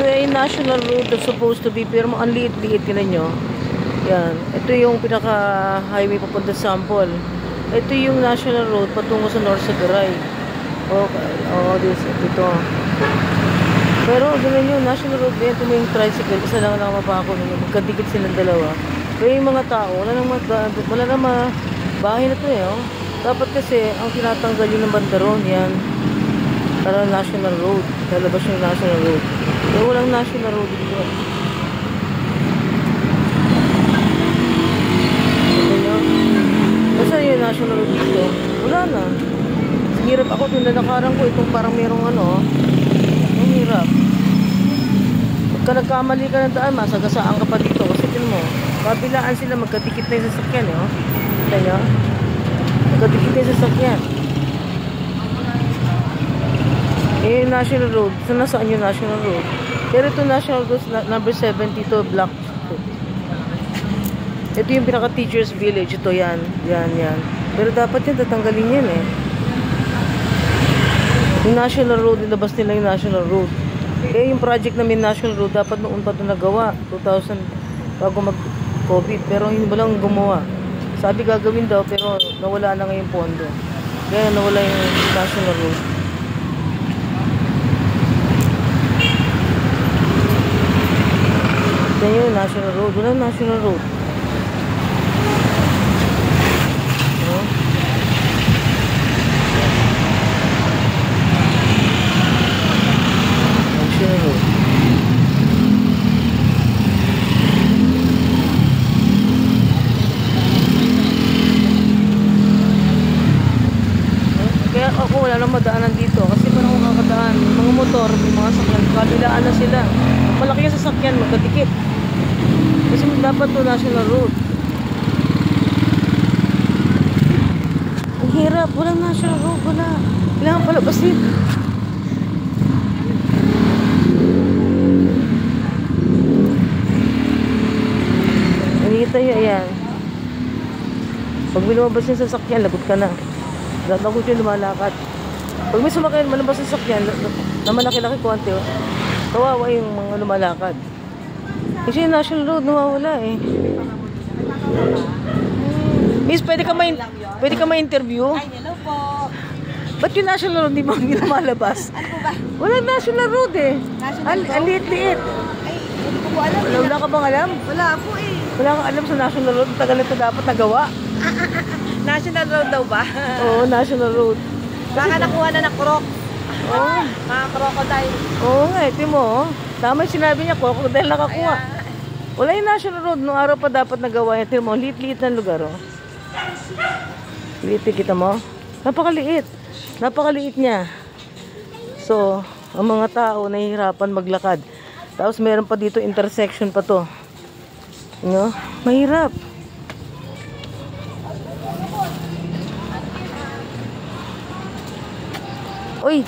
ay national road that's supposed to be, pero ang liit-liit, tinan nyo. Yan. Ito yung pinaka-highway papunta sa Sampol. Ito yung national road patungo sa North Sagaray. Okay. Oh, ito. Pero ganun yung national road na yan, ito yung tricycle. Isa lang nakamapa ako nung magkadikit silang dalawa. Pero yung mga tao, wala nang bahay na ito eh. Oh. Dapat kasi, ang tinatanggal yun ng bandaron, yan. Para national road. Lalabas yung national road. Pero walang national road dito. Ito nyo. Basta yung national road dito. Wala na. Hirap ako nung nalakaran ko. Itong parang merong ano. Ang hirap. Pagka nagkamali ka ng daan, masagasaan ka pa dito. Kasi din mo, kabilaan sila, magkadikit na yung sasakyan. Eh, oh. Kita nyo? Magkadikit na yung sasakyan. Eh, national road. So, nasaan yung national road? Pero ito national road, number 72, Black. Ito yung pinaka-teacher's village. Ito, yan. Yan. Pero dapat yan, tatanggalin yan eh. Yung national road, nilabas nila yung national road. Eh, yung project namin national road, dapat noon pa ito nagawa. 2000, bago mag-COVID. Pero hindi ba lang gumawa. Sabi gagawin daw, pero nawala na ngayon pondo. Kaya nawala yung national road. Ito yung national road. Walang national road. Oh. National road. Kaya ako wala nang madaanan dito. Kasi parang kung kakadaan, mga motor, may mga sakyan, kabilaan na sila. Malaki yung sasakyan, magkadikit. Kasi dapat to national road. Ang hirap, walang national road, wala. Kailangan palabasin. Hindi tayo, ayan. Pag lumabas yung sasakyan, lagot ka na. Lagot yung lumalakad. Pag may sumakyan, malabas yung sasakyan, na malaki-laki konti, kawawa yung mga lumalakad. Kasi yung national road, nawawala eh. Miss, pwede ka ma-interview? Ay, hello po. Ba't yung national road di ba hindi lumalabas? Ano po ba? Walang national road eh. National road? Ang liit-liit. Ay, hindi ko po alam. Wala ka bang alam? Wala po eh. Wala kang alam sa national road. Ang tagal nito dapat nagawa. National road daw ba? Oo, national road. Baka nakuha na ng croc. Oo. Mga crocodile. Oo nga, ito mo. Tama yung sinabi niya, crocodile nakakuha. Wala yung national road. Noong araw pa dapat nagawa yan. Tignan mo, liit-liit ng lugar. Oh. Liit, kita mo? Napakaliit. Napakaliit niya. So, ang mga tao nahihirapan maglakad. Tapos meron pa dito intersection pa to. No? Mahirap. Uy!